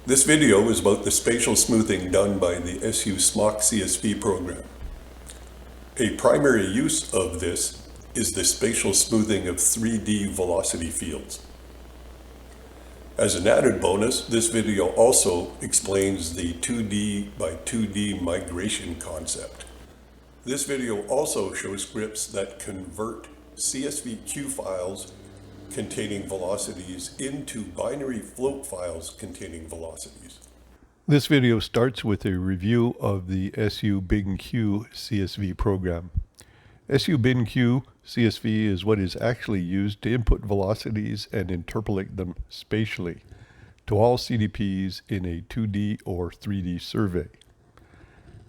This video is about the spatial smoothing done by the SUSMOQCSV program. A primary use of this is the spatial smoothing of 3D velocity fields. As an added bonus, this video also explains the 2D by 2D migration concept. This video also shows scripts that convert CSV files containing velocities into binary float files containing velocities. This video starts with a review of the SUBinQ CSV program. SUBinQ CSV is what is actually used to input velocities and interpolate them spatially to all CDPs in a 2D or 3D survey.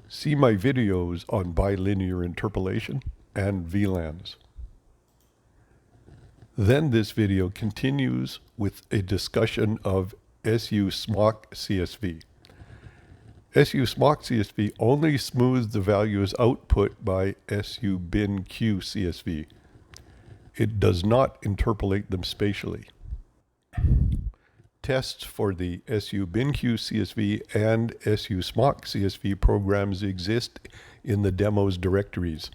See my videos on bilinear interpolation and VLANs. Then this video continues with a discussion of SUSMOQCSV. SUSMOQCSV only smooths the values output by SUBinQ CSV. It does not interpolate them spatially. Tests for the SUBinQ CSV and SUSMOQCSV programs exist in the demos directories.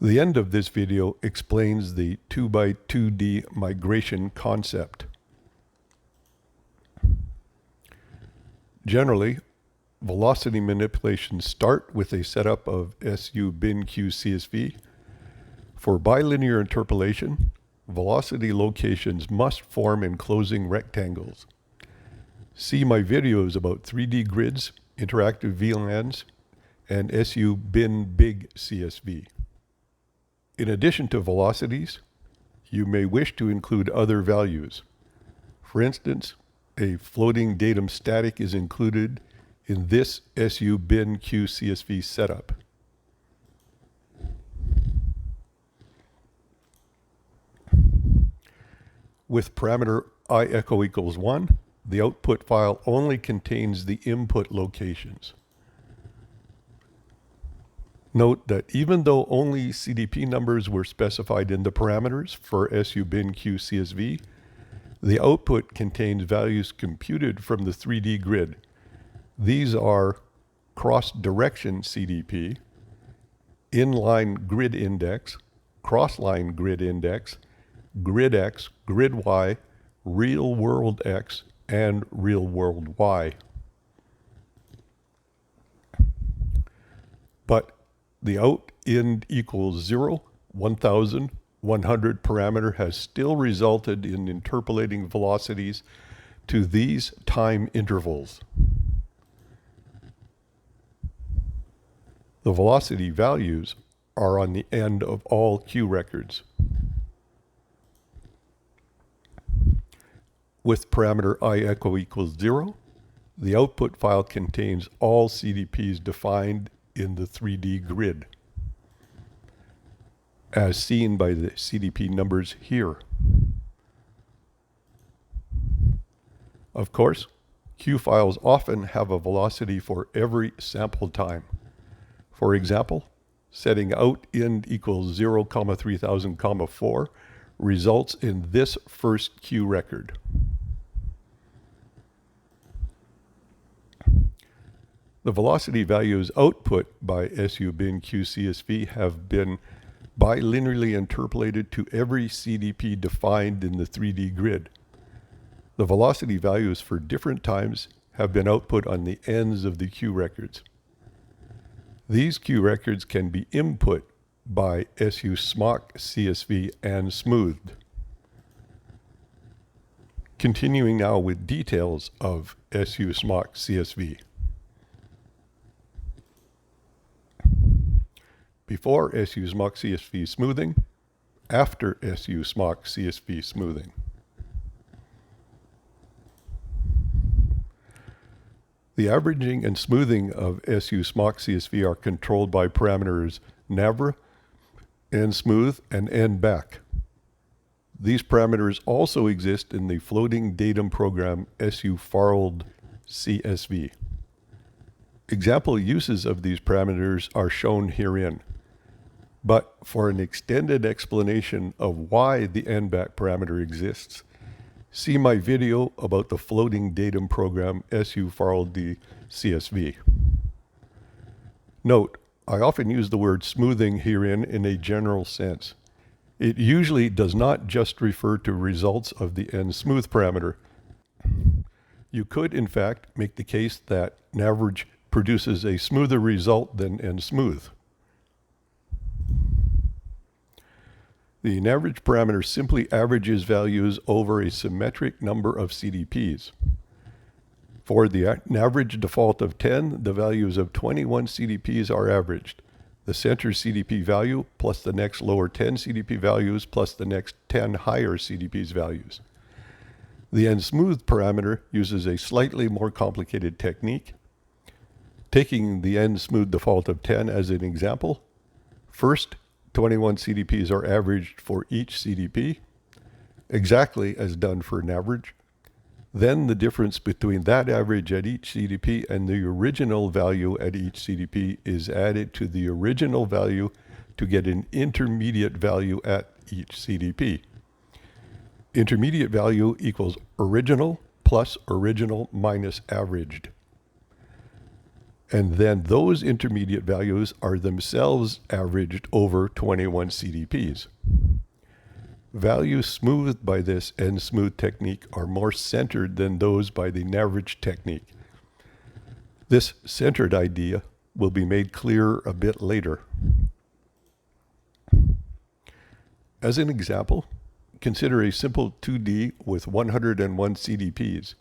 The end of this video explains the 2x2D migration concept. Generally, velocity manipulations start with a setup of SUBinQ CSV. For bilinear interpolation, velocity locations must form enclosing rectangles. See my videos about 3D grids, interactive VLANs, and SUBinBig CSV. In addition to velocities, you may wish to include other values. For instance, a floating datum static is included in this SUBinQ CSV setup. With parameter I echo equals 1, the output file only contains the input locations. Note that even though only CDP numbers were specified in the parameters for SUBinQ CSV, the output contains values computed from the 3D grid. These are cross-direction CDP, inline grid index, cross-line grid index, grid X, grid Y, real world X, and real world Y. But the out in equals 0, 1000, 100 parameter has still resulted in interpolating velocities to these time intervals. The velocity values are on the end of all Q records. With parameter I echo equals 0, the output file contains all CDPs defined in the 3D grid, as seen by the CDP numbers here. Of course, Q files often have a velocity for every sample time. For example, setting out in equals 0, 3000, 4 results in this first Q record. The velocity values output by SUBinQ CSV have been bilinearly interpolated to every CDP defined in the 3D grid. The velocity values for different times have been output on the ends of the Q records. These Q records can be input by SUSMOQCSV and smoothed. Continuing now with details of SUSMOQCSV. Before SUSMOQCSV smoothing, after SUSMOQCSV smoothing. The averaging and smoothing of SUSMOQCSV are controlled by parameters navr, nsmooth, and nback. These parameters also exist in the floating datum program SUFarld-CSV. Example uses of these parameters are shown herein. But for an extended explanation of why the nback parameter exists, See my video about the floating datum program SUSMOQCSV. Note, I often use the word smoothing herein in a general sense. It usually does not just refer to results of the n-smooth parameter. You could, in fact, make the case that naverage produces a smoother result than n-smooth. The naverage parameter simply averages values over a symmetric number of CDPs. For the average default of 10, the values of 21 CDPs are averaged. The center CDP value plus the next lower 10 CDP values plus the next 10 higher CDPs values. The n-smooth parameter uses a slightly more complicated technique. Taking the n-smooth default of 10 as an example, first, 21 CDPs are averaged for each CDP, exactly as done for an average. Then the difference between that average at each CDP and the original value at each CDP is added to the original value to get an intermediate value at each CDP. Intermediate value equals original plus original minus averaged. And then those intermediate values are themselves averaged over 21 CDPs. Values smoothed by this n-smooth technique are more centered than those by the naverage technique. This centered idea will be made clearer a bit later. As an example, consider a simple 2D with 101 CDPs.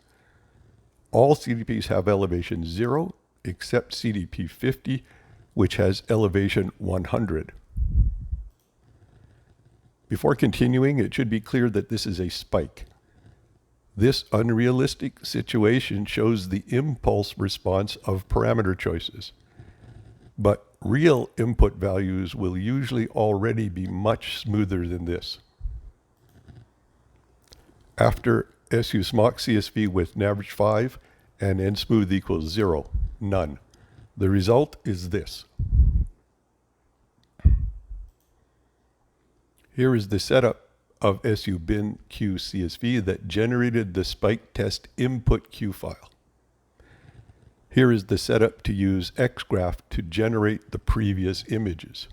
All CDPs have elevation 0 except CDP 50, which has elevation 100. Before continuing, it should be clear that this is a spike. This unrealistic situation shows the impulse response of parameter choices. But real input values will usually already be much smoother than this. After SUSMOQCSV with naverage 5 and n-smooth equals 0, none. The result is this. Here is the setup of SUSMOQCSV that generated the spike test input Q file. Here is the setup to use XGraph to generate the previous images.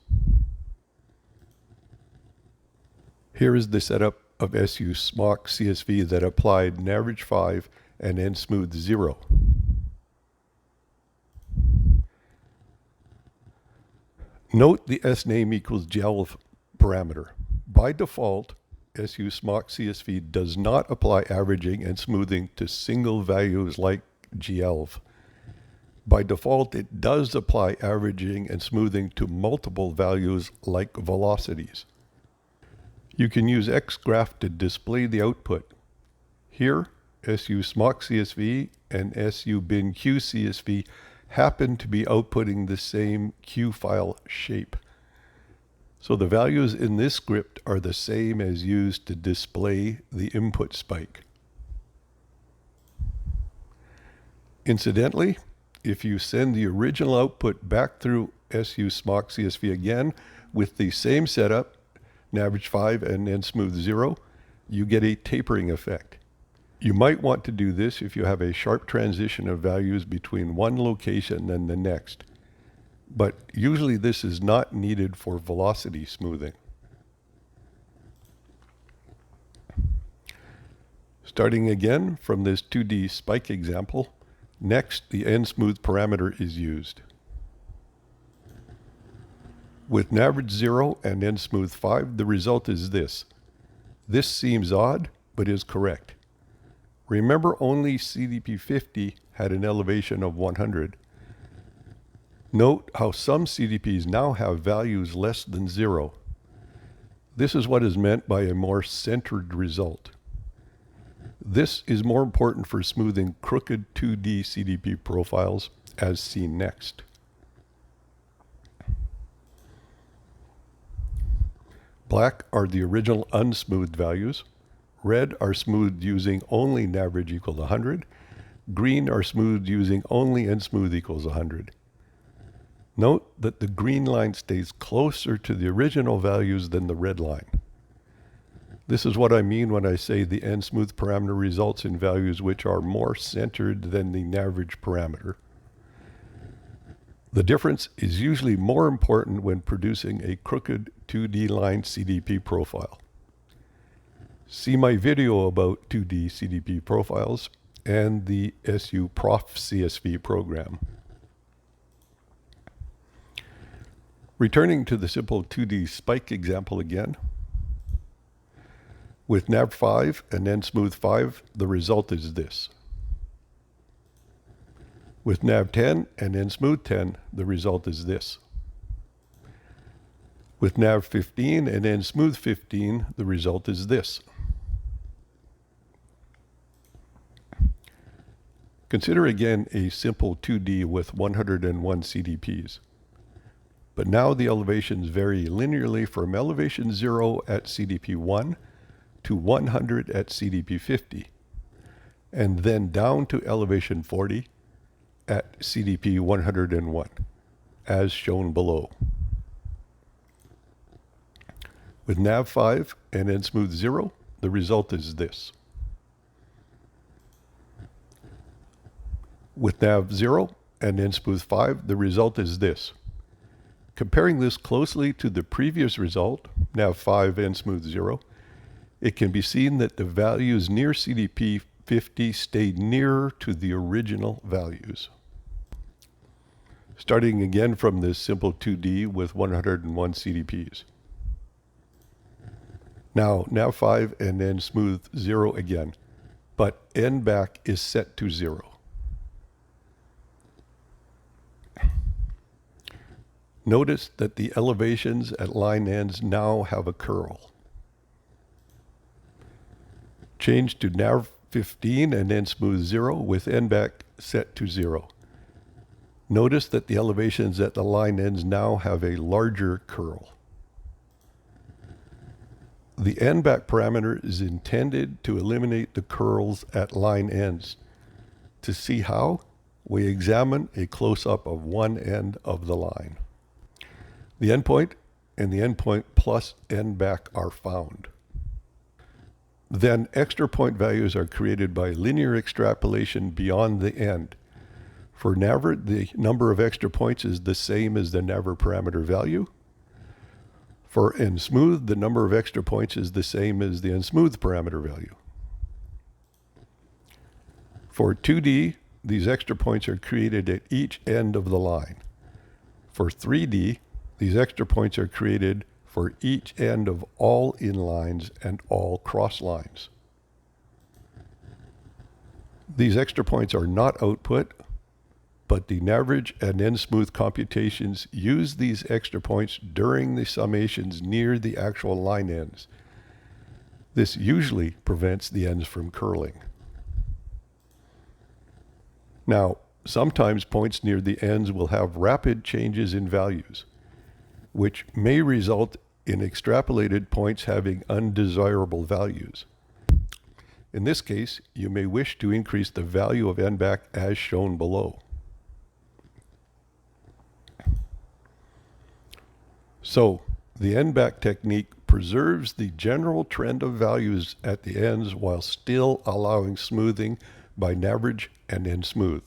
Here is the setup of SUSMOQCSV that applied naverage 5 and n-smooth 0. Note the sname equals gelv parameter. By default, SUSMOQCSV does not apply averaging and smoothing to single values like gelv. By default, it does apply averaging and smoothing to multiple values like velocities. You can use XGraph to display the output. Here, SUSMOQCSV and SUBinQCSV happen to be outputting the same Q file shape. So the values in this script are the same as used to display the input spike. Incidentally, if you send the original output back through SUSMOQCSV again with the same setup, naverage 5 and n-smooth 0, you get a tapering effect. You might want to do this if you have a sharp transition of values between one location and the next. But usually this is not needed for velocity smoothing. Starting again from this 2D spike example, next the n-smooth parameter is used. With naverage 0 and n-smooth 5, the result is this. This seems odd, but is correct. Remember, only CDP 50 had an elevation of 100. Note how some CDPs now have values less than 0. This is what is meant by a more centered result. This is more important for smoothing crooked 2D CDP profiles, as seen next. Black are the original unsmoothed values. Red are smoothed using only naverage equals 100. Green are smoothed using only n-smooth equals 100. Note that the green line stays closer to the original values than the red line. This is what I mean when I say the n-smooth parameter results in values which are more centered than the average parameter. The difference is usually more important when producing a crooked 2D line CDP profile. See my video about 2D CDP profiles and the SUSMOQCSV program. Returning to the simple 2D spike example again. With nav5 and n-smooth5, the result is this. With nav10 and n-smooth10, the result is this. With nav15 and n-smooth15, the result is this. Consider again a simple 2D with 101 CDPs. But now the elevations vary linearly from elevation 0 at CDP 1 to 100 at CDP 50, and then down to elevation 40 at CDP 101, as shown below. With nav5 and n-smooth 0, the result is this. With nav 0 and n-smooth 5, the result is this. Comparing this closely to the previous result, nav 5 n-smooth 0, it can be seen that the values near CDP 50 stayed nearer to the original values. Starting again from this simple 2D with 101 CDPs. Now, nav 5 and n-smooth 0 again, but n back is set to 0. Notice that the elevations at line ends now have a curl. Change to nav 15 and n-smooth 0 with n back set to 0. Notice that the elevations at the line ends now have a larger curl. The n back parameter is intended to eliminate the curls at line ends. To see how, we examine a close-up of one end of the line. The endpoint and the endpoint plus n back are found. Then extra point values are created by linear extrapolation beyond the end. For naver, the number of extra points is the same as the naver parameter value. For n-smooth, the number of extra points is the same as the n-smooth parameter value. For 2D, these extra points are created at each end of the line. For 3D, these extra points are created for each end of all inlines and all cross lines. These extra points are not output, but the average and n-smooth computations use these extra points during the summations near the actual line ends. This usually prevents the ends from curling. Now, sometimes points near the ends will have rapid changes in values, which may result in extrapolated points having undesirable values. In this case, you may wish to increase the value of n back as shown below. So, the n back technique preserves the general trend of values at the ends while still allowing smoothing by average and n-smooth.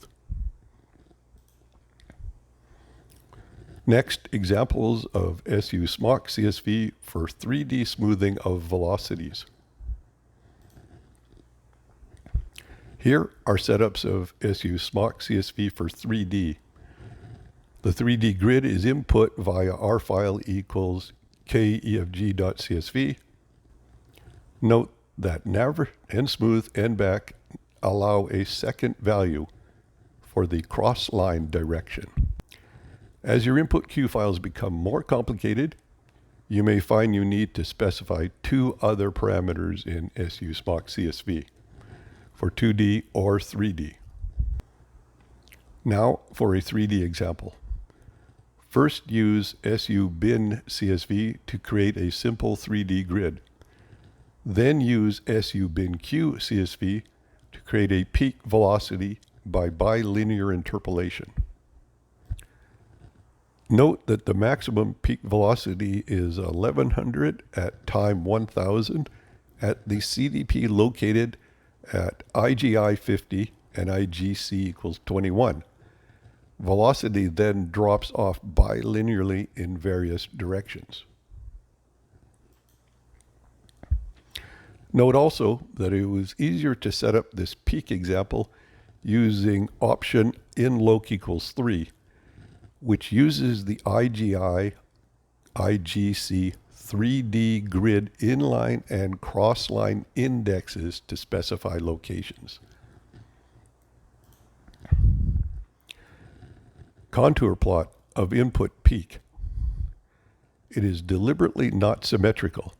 Next, examples of SUSMOQCSV for 3D smoothing of velocities. Here are setups of SUSMOQCSV for 3D. The 3D grid is input via R file equals kefg.csv. Note that nav and smooth and back allow a second value for the cross-line direction. As your input queue files become more complicated, you may find you need to specify two other parameters in SUSMOQCSV for 2D or 3D. Now for a 3D example. First use SUBinCSV to create a simple 3D grid. Then use SUBinQCSV to create a peak velocity by bilinear interpolation. Note that the maximum peak velocity is 1100 at time 1000 at the CDP located at IGI 50 and IGC equals 21. Velocity then drops off bilinearly in various directions. Note also that it was easier to set up this peak example using option inloc equals 3, which uses the IGI IGC 3D grid inline and crossline indexes to specify locations. Contour plot of input peak. It is deliberately not symmetrical.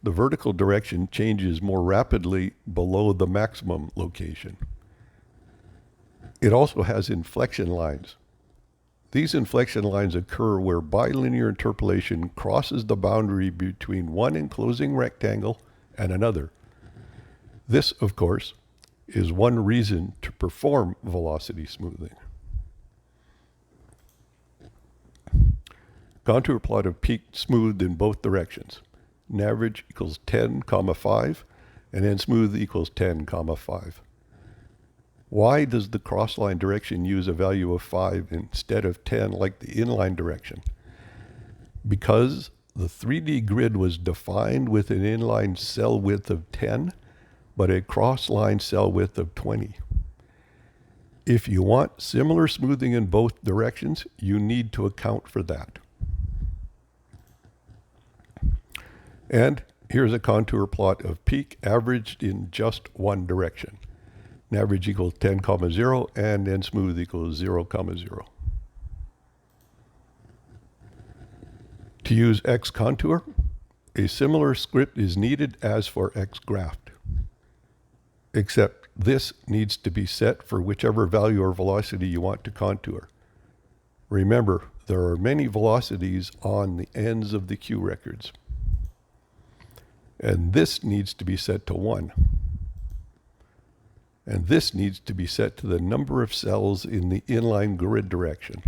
The vertical direction changes more rapidly below the maximum location. It also has inflection lines. These inflection lines occur where bilinear interpolation crosses the boundary between one enclosing rectangle and another. This, of course, is one reason to perform velocity smoothing. Contour plot of peak smoothed in both directions. Average equals 10, 5, and then smooth equals 10, 5. Why does the crossline direction use a value of 5 instead of 10 like the inline direction? Because the 3D grid was defined with an inline cell width of 10, but a crossline cell width of 20. If you want similar smoothing in both directions, you need to account for that. And here's a contour plot of peak averaged in just one direction. Average equals 10, 0, and then smooth equals 0, 0. To use X contour, a similar script is needed as for X graft, except this needs to be set for whichever value or velocity you want to contour. Remember, there are many velocities on the ends of the Q records. And this needs to be set to 1. And this needs to be set to the number of cells in the inline grid direction.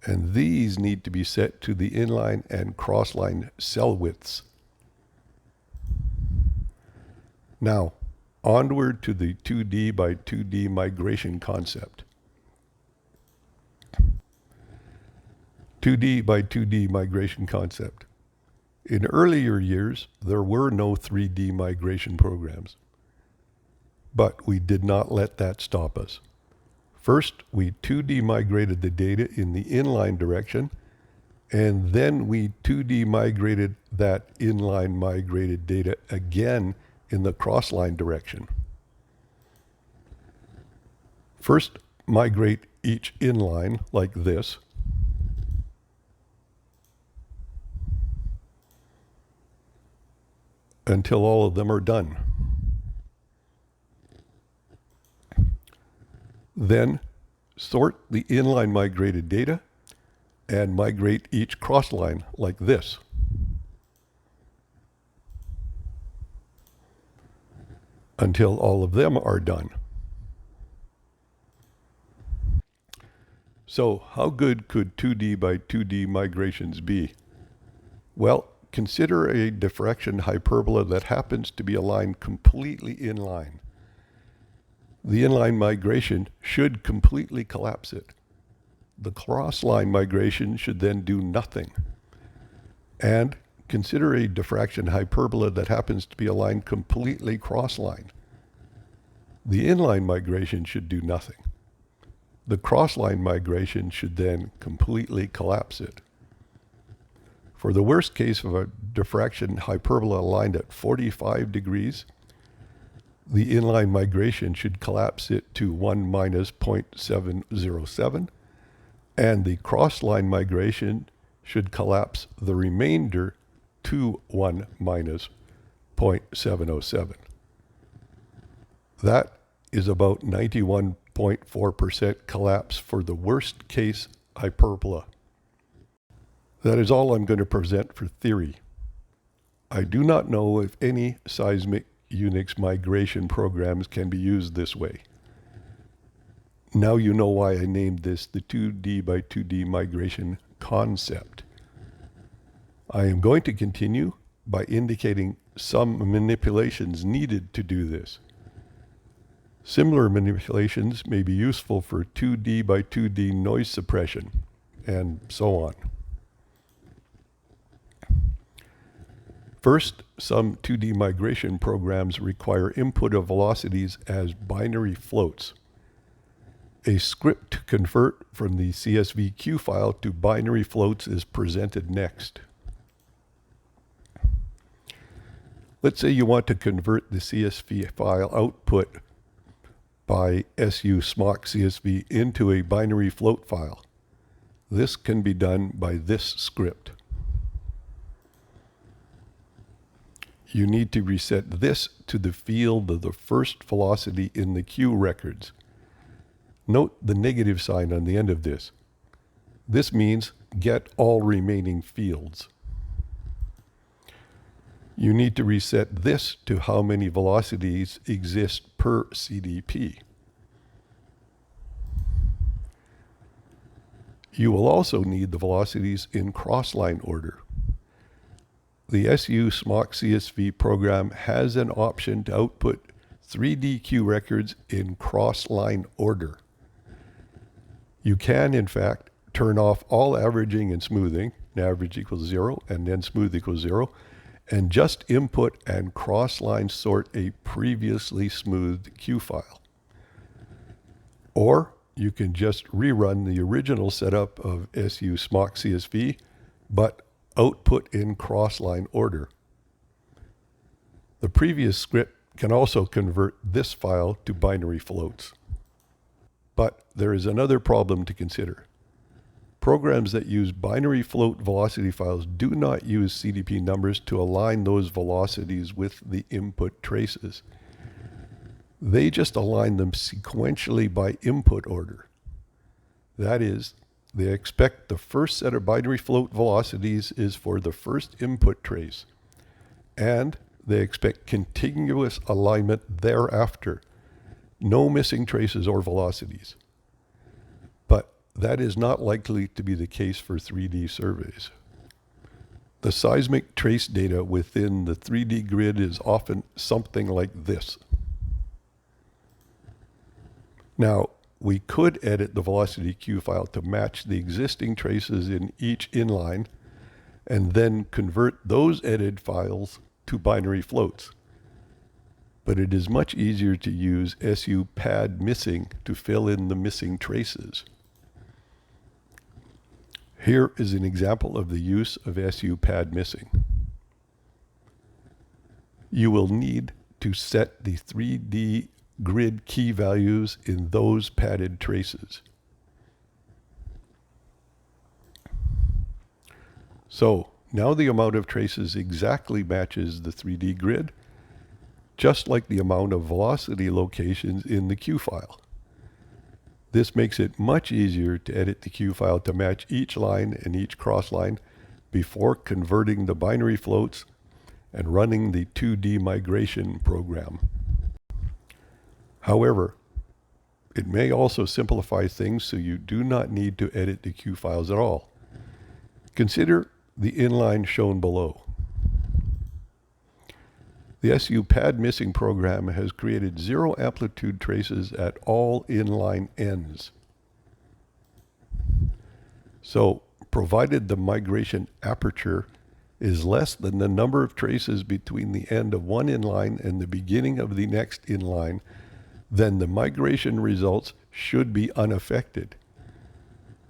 And these need to be set to the inline and crossline cell widths. Now, onward to the 2D by 2D migration concept. 2D by 2D migration concept. In earlier years, there were no 3D migration programs. But we did not let that stop us. First, we 2D migrated the data in the inline direction, and then we 2D migrated that inline migrated data again in the crossline direction. First, migrate each inline like this. Until all of them are done. Then sort the inline migrated data and migrate each crossline like this. Until all of them are done. So how good could 2D by 2D migrations be? Well, consider a diffraction hyperbola that happens to be aligned completely in line. The inline migration should completely collapse it. The crossline migration should then do nothing. And consider a diffraction hyperbola that happens to be aligned completely crossline. The inline migration should do nothing. The crossline migration should then completely collapse it. For the worst case of a diffraction hyperbola aligned at 45 degrees, the inline migration should collapse it to 1 minus 0.707, and the crossline migration should collapse the remainder to 1 minus 0.707. That is about 91.4% collapse for the worst case hyperbola. That is all I'm going to present for theory. I do not know if any Seismic Unix migration programs can be used this way. Now you know why I named this the 2D by 2D migration concept. I am going to continue by indicating some manipulations needed to do this. Similar manipulations may be useful for 2D by 2D noise suppression, and so on. First, some 2D migration programs require input of velocities as binary floats. A script to convert from the CSVQ file to binary floats is presented next. Let's say you want to convert the CSV file output by SUSMOQCSV into a binary float file. This can be done by this script. You need to reset this to the field of the first velocity in the Q records. Note the negative sign on the end of this. This means get all remaining fields. You need to reset this to how many velocities exist per CDP. You will also need the velocities in cross-line order. The SUSMOQCSV program has an option to output 3D Q records in cross-line order. You can, in fact, turn off all averaging and smoothing, average equals 0, and then smooth equals 0, and just input and cross-line sort a previously smoothed Q file. Or you can just rerun the original setup of SUSMOQCSV, but output in cross-line order. The previous script can also convert this file to binary floats. But there is another problem to consider. Programs that use binary float velocity files do not use CDP numbers to align those velocities with the input traces. They just align them sequentially by input order. That is, they expect the first set of binary float velocities is for the first input trace, and they expect continuous alignment thereafter. No missing traces or velocities. But that is not likely to be the case for 3D surveys. The seismic trace data within the 3D grid is often something like this. Now, we could edit the velocity Q file to match the existing traces in each inline, and then convert those edited files to binary floats. But it is much easier to use SU pad missing to fill in the missing traces. Here is an example of the use of SU pad missing. You will need to set the 3D grid key values in those padded traces. So now the amount of traces exactly matches the 3D grid, just like the amount of velocity locations in the Q file. This makes it much easier to edit the Q file to match each line and each cross line before converting the binary floats and running the 2D migration program. However, it may also simplify things so you do not need to edit the Q files at all. Consider the inline shown below. The SU pad missing program has created 0 amplitude traces at all inline ends. So, provided the migration aperture is less than the number of traces between the end of one inline and the beginning of the next inline, then the migration results should be unaffected.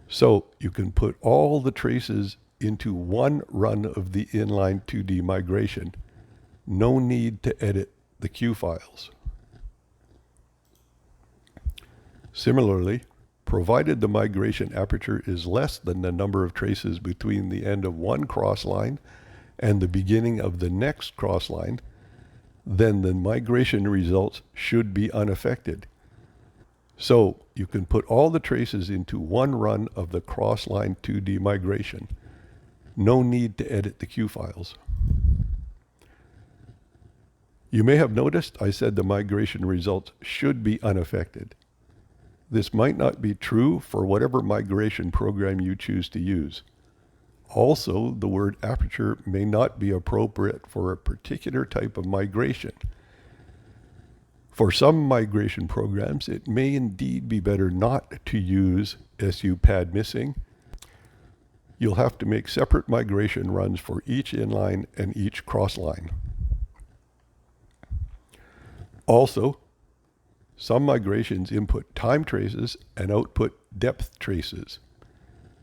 So you can put all the traces into one run of the inline 2D migration. No need to edit the Q files. Similarly, provided the migration aperture is less than the number of traces between the end of one cross line and the beginning of the next cross line, then the migration results should be unaffected. So you can put all the traces into one run of the cross-line 2D migration. No need to edit the Q files. You may have noticed I said the migration results should be unaffected. This might not be true for whatever migration program you choose to use. Also, the word aperture may not be appropriate for a particular type of migration. For some migration programs, it may indeed be better not to use SU pad missing. You'll have to make separate migration runs for each inline and each crossline. Also, some migrations input time traces and output depth traces.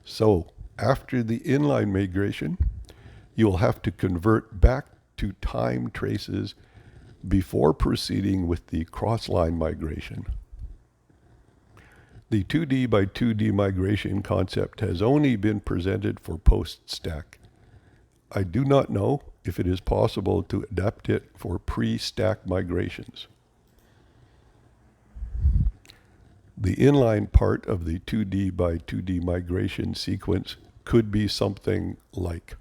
So, after the inline migration, you will have to convert back to time traces before proceeding with the crossline migration. The 2D by 2D migration concept has only been presented for post-stack. I do not know if it is possible to adapt it for pre-stack migrations. The inline part of the 2D by 2D migration sequence could be something like.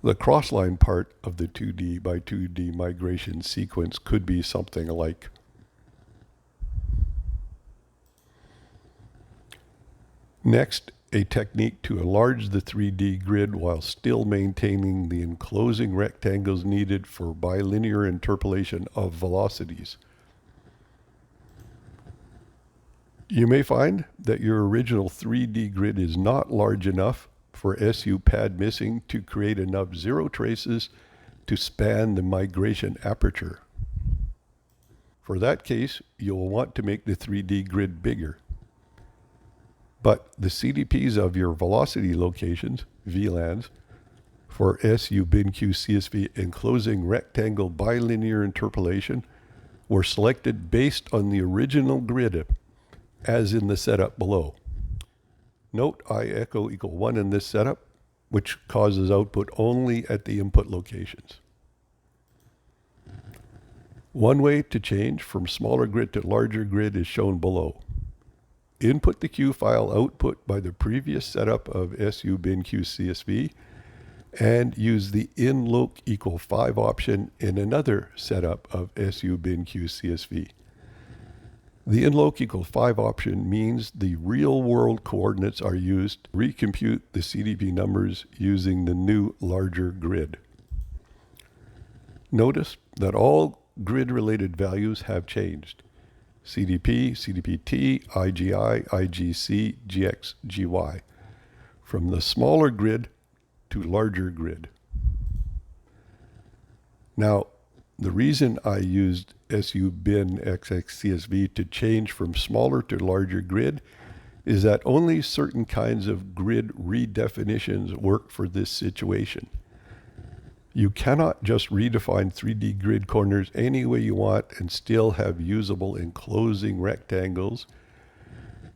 The crossline part of the 2D by 2D migration sequence could be something like. Next, a technique to enlarge the 3D grid while still maintaining the enclosing rectangles needed for bilinear interpolation of velocities. You may find that your original 3D grid is not large enough for SU pad missing to create enough zero traces to span the migration aperture. For that case, you'll want to make the 3D grid bigger. But the CDPs of your velocity locations, VLANs, for SUSMOQCSV enclosing rectangle bilinear interpolation were selected based on the original grid as in the setup below. Note I echo equal 1 in this setup, which causes output only at the input locations. One way to change from smaller grid to larger grid is shown below. Input the Q file output by the previous setup of SUSMOQCSV and use the inloc equal 5 option in another setup of SUSMOQCSV. The inloc equal 5 option means the real world coordinates are used to recompute the CDP numbers using the new larger grid. Notice that all grid related values have changed. CDP, CDPT, IGI, IGC, GX, GY, from the smaller grid to larger grid. Now, the reason I used SUSMOQCSV to change from smaller to larger grid is that only certain kinds of grid redefinitions work for this situation. You cannot just redefine 3D grid corners any way you want and still have usable enclosing rectangles,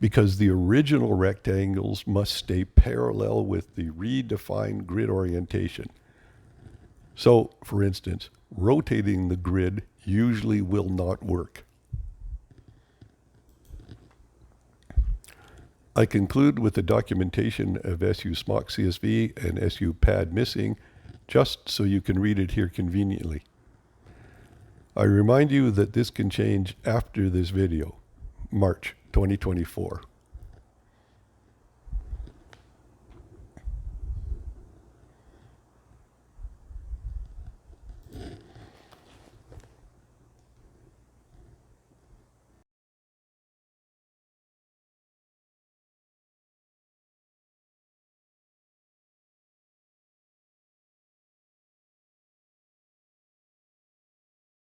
because the original rectangles must stay parallel with the redefined grid orientation. So, for instance, rotating the grid usually will not work. I conclude with the documentation of SUSMOQCSV and SU pad missing, just so you can read it here conveniently. I remind you that this can change after this video, March 2024.